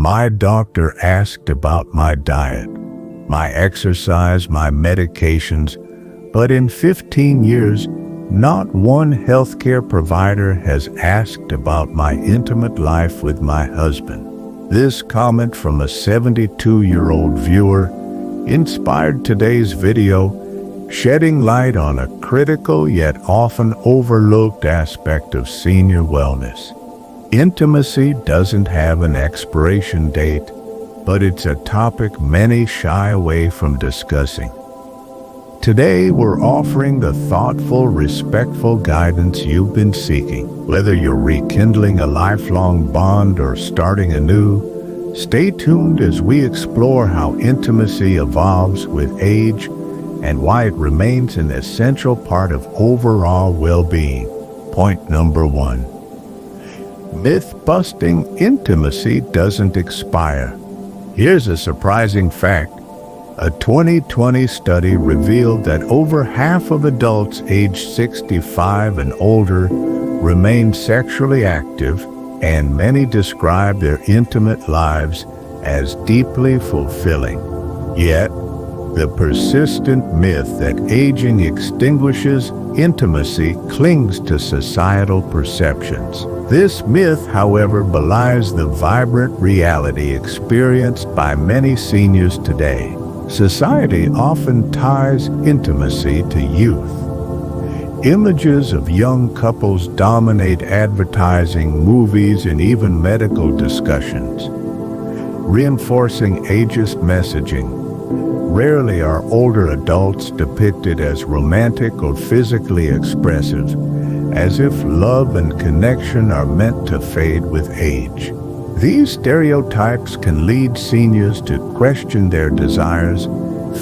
My doctor asked about my diet, my exercise, my medications, but in 15 years, not one healthcare provider has asked about my intimate life with my husband. This comment from a 72-year-old viewer inspired today's video, shedding light on a critical yet often overlooked aspect of senior wellness. Intimacy doesn't have an expiration date, but it's a topic many shy away from discussing. Today, we're offering the thoughtful, respectful guidance you've been seeking. Whether you're rekindling a lifelong bond or starting anew, stay tuned as we explore how intimacy evolves with age and why it remains an essential part of overall well-being. Point number 1. Myth-busting: intimacy doesn't expire. Here's a surprising fact. A 2020 study revealed that over half of adults aged 65 and older remain sexually active, and many describe their intimate lives as deeply fulfilling. Yet, the persistent myth that aging extinguishes intimacy clings to societal perceptions. This myth, however, belies the vibrant reality experienced by many seniors today. Society often ties intimacy to youth. Images of young couples dominate advertising, movies, and even medical discussions, reinforcing ageist messaging. Rarely are older adults depicted as romantic or physically expressive, as if love and connection are meant to fade with age. These stereotypes can lead seniors to question their desires,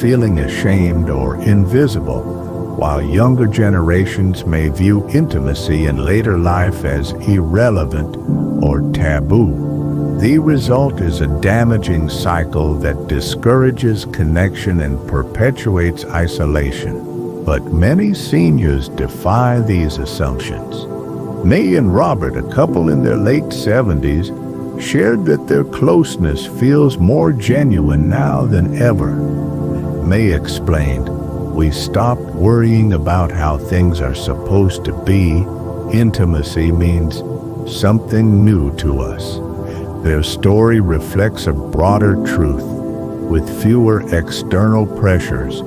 feeling ashamed or invisible, while younger generations may view intimacy in later life as irrelevant or taboo. The result is a damaging cycle that discourages connection and perpetuates isolation. But many seniors defy these assumptions. May and Robert, a couple in their late 70s, shared that their closeness feels more genuine now than ever. May explained, "We stopped worrying about how things are supposed to be. Intimacy means something new to us." Their story reflects a broader truth. With fewer external pressures,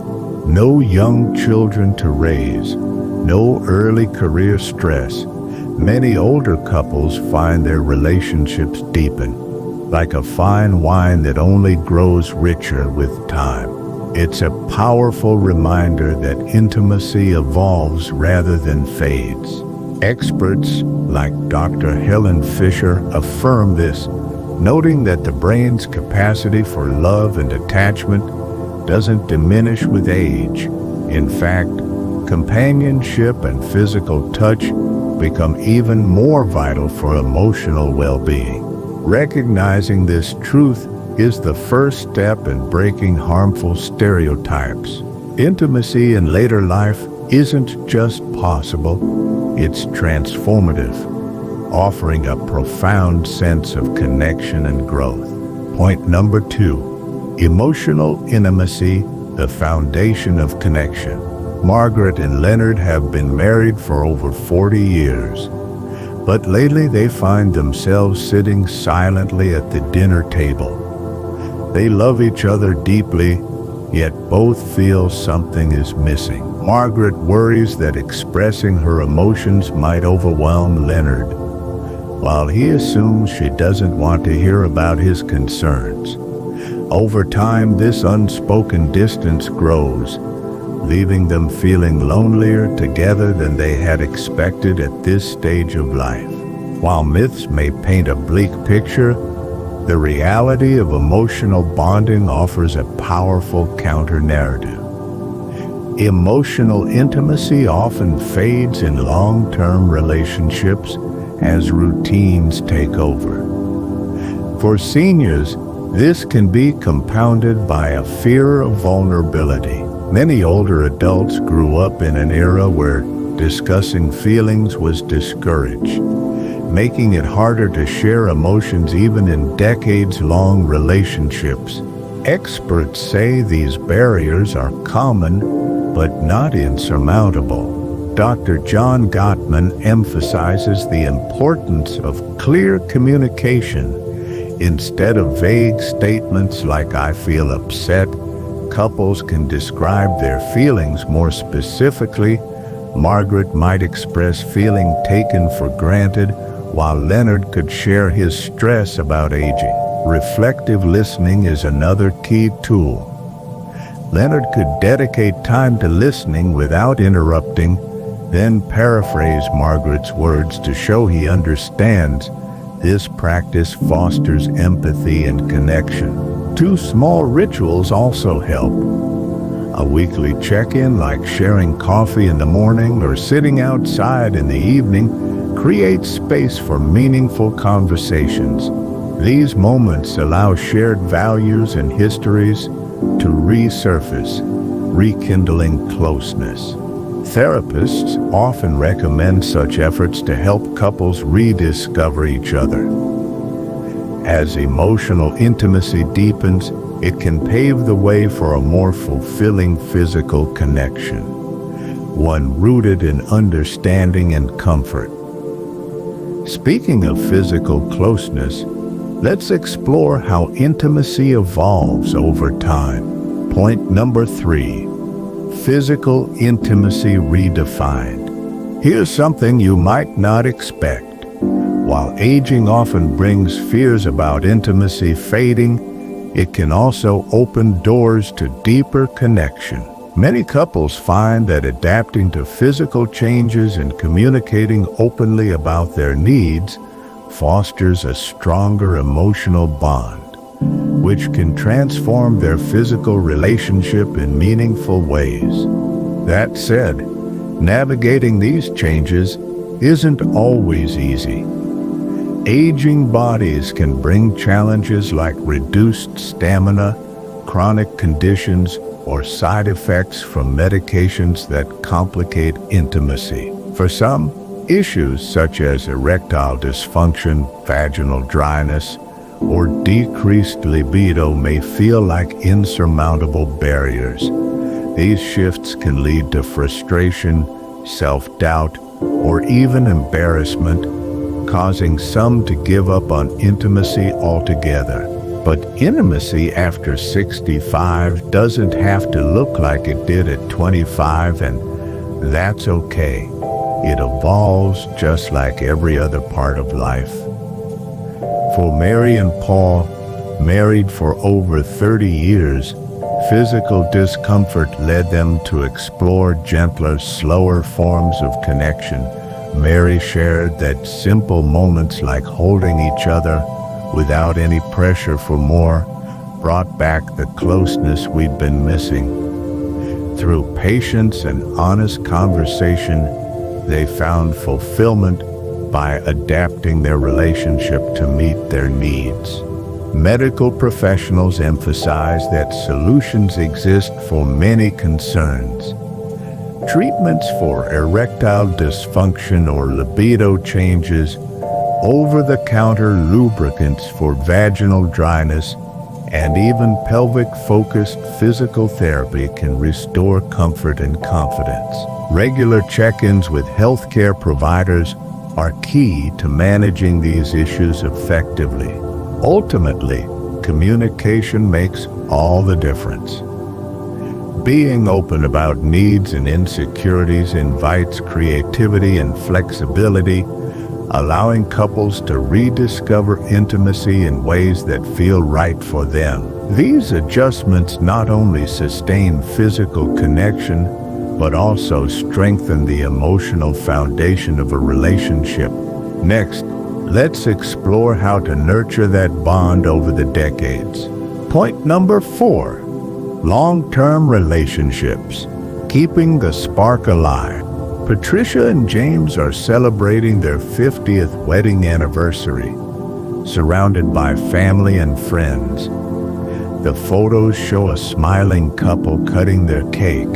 no young children to raise, no early career stress, many older couples find their relationships deepen, like a fine wine that only grows richer with time. It's a powerful reminder that intimacy evolves rather than fades. Experts like Dr. Helen Fisher affirm this, noting that the brain's capacity for love and attachment doesn't diminish with age. In fact, companionship and physical touch become even more vital for emotional well-being. Recognizing this truth is the first step in breaking harmful stereotypes. Intimacy in later life isn't just possible, it's transformative, offering a profound sense of connection and growth. Point number 2. Emotional intimacy, the foundation of connection. Margaret and Leonard have been married for over 40 years, but lately they find themselves sitting silently at the dinner table. They love each other deeply, yet both feel something is missing. Margaret worries that expressing her emotions might overwhelm Leonard, while he assumes she doesn't want to hear about his concerns. Over time, this unspoken distance grows, leaving them feeling lonelier together than they had expected at this stage of life. While myths may paint a bleak picture, the reality of emotional bonding offers a powerful counter-narrative. Emotional intimacy often fades in long-term relationships as routines take over. For seniors, this can be compounded by a fear of vulnerability. Many older adults grew up in an era where discussing feelings was discouraged, making it harder to share emotions even in decades-long relationships. Experts say these barriers are common, but not insurmountable. Dr. John Gottman emphasizes the importance of clear communication. Instead of vague statements like "I feel upset," couples can describe their feelings more specifically. Margaret might express feeling taken for granted, while Leonard could share his stress about aging. Reflective listening is another key tool. Leonard could dedicate time to listening without interrupting, then paraphrase Margaret's words to show he understands. This practice fosters empathy and connection. 2 small rituals also help. A weekly check-in, like sharing coffee in the morning or sitting outside in the evening, creates space for meaningful conversations. These moments allow shared values and histories to resurface, rekindling closeness. Therapists often recommend such efforts to help couples rediscover each other. As emotional intimacy deepens, it can pave the way for a more fulfilling physical connection, one rooted in understanding and comfort. Speaking of physical closeness, let's explore how intimacy evolves over time. Point number 3. Physical intimacy redefined. Here's something you might not expect. While aging often brings fears about intimacy fading, it can also open doors to deeper connection. Many couples find that adapting to physical changes and communicating openly about their needs fosters a stronger emotional bond, which can transform their physical relationship in meaningful ways. That said, navigating these changes isn't always easy. Aging bodies can bring challenges like reduced stamina, chronic conditions, or side effects from medications that complicate intimacy. For some, issues such as erectile dysfunction, vaginal dryness, or decreased libido may feel like insurmountable barriers. These shifts can lead to frustration, self-doubt, or even embarrassment, causing some to give up on intimacy altogether. But intimacy after 65 doesn't have to look like it did at 25, and that's okay. It evolves just like every other part of life. For Mary and Paul, married for over 30 years, physical discomfort led them to explore gentler, slower forms of connection. Mary shared that simple moments like holding each other without any pressure for more brought back the closeness we'd been missing. Through patience and honest conversation, they found fulfillment by adapting their relationship to meet their needs. Medical professionals emphasize that solutions exist for many concerns. Treatments for erectile dysfunction or libido changes, over-the-counter lubricants for vaginal dryness, and even pelvic-focused physical therapy can restore comfort and confidence. Regular check-ins with healthcare providers are key to managing these issues effectively. Ultimately, communication makes all the difference. Being open about needs and insecurities invites creativity and flexibility, allowing couples to rediscover intimacy in ways that feel right for them. These adjustments not only sustain physical connection, but also strengthen the emotional foundation of a relationship. Next, let's explore how to nurture that bond over the decades. Point number 4, long-term relationships, keeping the spark alive. Patricia and James are celebrating their 50th wedding anniversary, surrounded by family and friends. The photos show a smiling couple cutting their cake,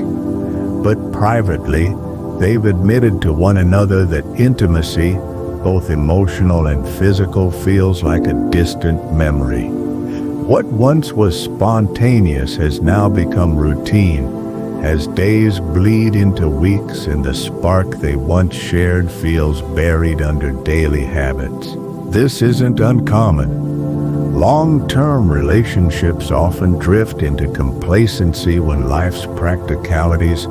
but privately, they've admitted to one another that intimacy both emotional and physical, feels like a distant memory. What once was spontaneous has now become routine, as days bleed into weeks and the spark they once shared feels buried under daily habits. This isn't uncommon. Long-term relationships often drift into complacency when life's practicalities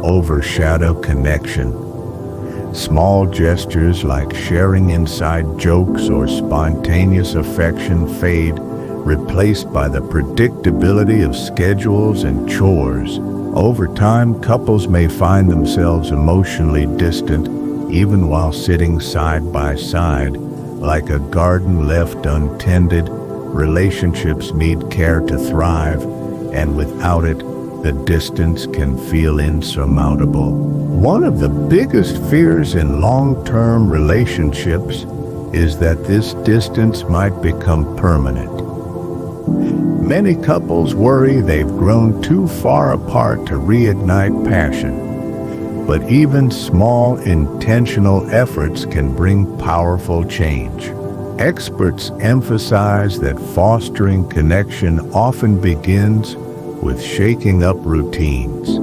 overshadow connection. Small gestures like sharing inside jokes or spontaneous affection fade, replaced by the predictability of schedules and chores. Over time, couples may find themselves emotionally distant, even while sitting side by side. Like a garden left untended, relationships need care to thrive, and without it, the distance can feel insurmountable. One of the biggest fears in long-term relationships is that this distance might become permanent. Many couples worry they've grown too far apart to reignite passion, but even small, intentional efforts can bring powerful change. Experts emphasize that fostering connection often begins with shaking up routines.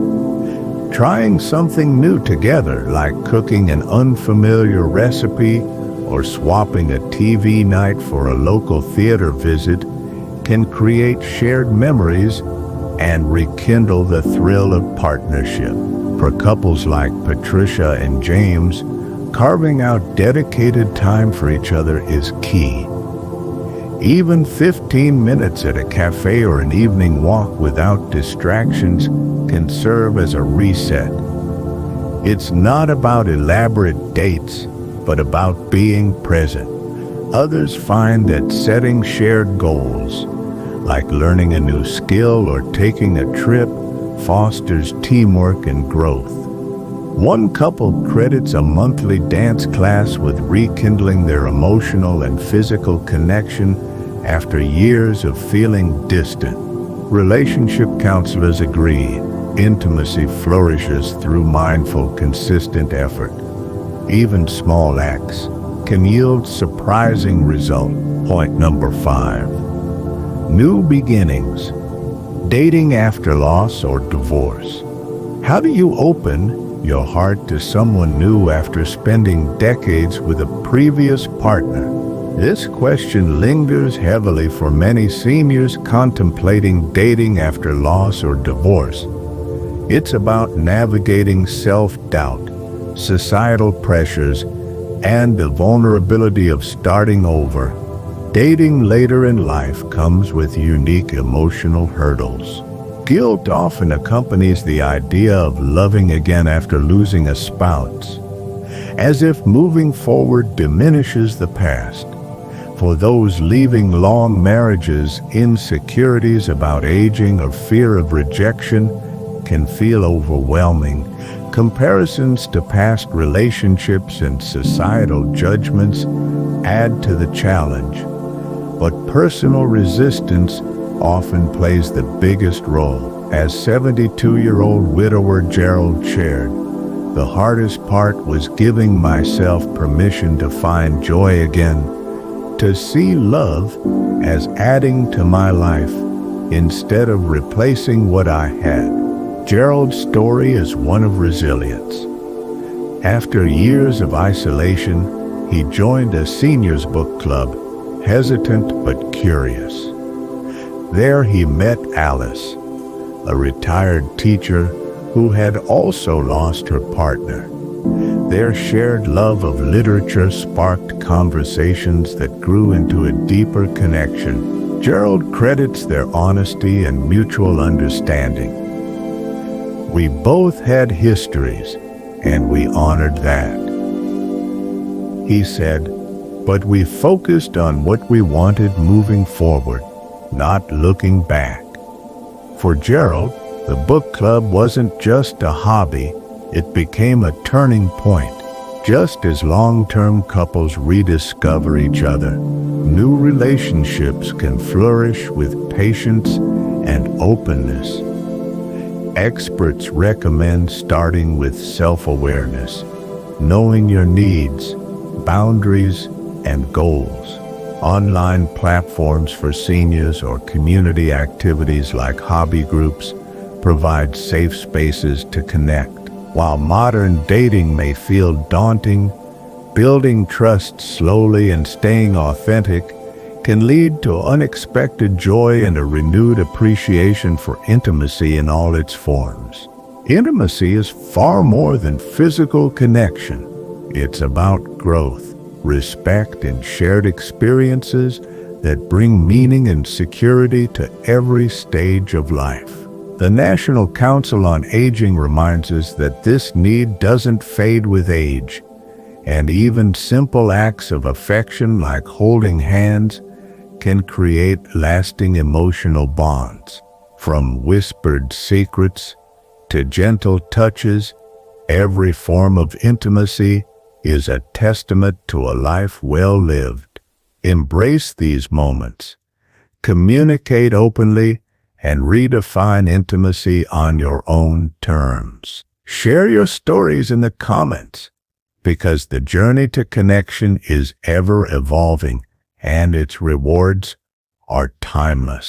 Trying something new together, like cooking an unfamiliar recipe or swapping a TV night for a local theater visit, can create shared memories and rekindle the thrill of partnership. For couples like Patricia and James, carving out dedicated time for each other is key. Even 15 minutes at a cafe or an evening walk without distractions can serve as a reset. It's not about elaborate dates, but about being present. Others find that setting shared goals, like learning a new skill or taking a trip, fosters teamwork and growth. One couple credits a monthly dance class with rekindling their emotional and physical connection after years of feeling distant. Relationship counselors agree, intimacy flourishes through mindful, consistent effort. Even small acts can yield surprising results. Point number 5. New beginnings. Dating after loss or divorce. How do you open your heart to someone new after spending decades with a previous partner? This question lingers heavily for many seniors contemplating dating after loss or divorce. It's about navigating self-doubt, societal pressures, and the vulnerability of starting over. Dating later in life comes with unique emotional hurdles. Guilt often accompanies the idea of loving again after losing a spouse, as if moving forward diminishes the past. For those leaving long marriages, insecurities about aging or fear of rejection can feel overwhelming. Comparisons to past relationships and societal judgments add to the challenge. But personal resistance often plays the biggest role. As 72-year-old widower Gerald shared, the hardest part was giving myself permission to find joy again, to see love as adding to my life instead of replacing what I had. Gerald's story is one of resilience. After years of isolation, he joined a seniors book club, hesitant but curious. There he met Alice, a retired teacher who had also lost her partner. Their shared love of literature sparked conversations that grew into a deeper connection. Gerald credits their honesty and mutual understanding. We both had histories, and we honored that. He said, but we focused on what we wanted moving forward, not looking back. For Gerald, the book club wasn't just a hobby, it became a turning point. Just as long-term couples rediscover each other, new relationships can flourish with patience and openness. Experts recommend starting with self-awareness, knowing your needs, boundaries and goals. Online platforms for seniors or community activities like hobby groups provide safe spaces to connect. While modern dating may feel daunting, building trust slowly and staying authentic can lead to unexpected joy and a renewed appreciation for intimacy in all its forms. Intimacy is far more than physical connection. It's about growth, respect, and shared experiences that bring meaning and security to every stage of life. The National Council on Aging reminds us that this need doesn't fade with age, and even simple acts of affection like holding hands can create lasting emotional bonds. From whispered secrets to gentle touches, every form of intimacy is a testament to a life well lived. Embrace these moments, communicate openly, and redefine intimacy on your own terms. Share your stories in the comments, because the journey to connection is ever evolving and its rewards are timeless.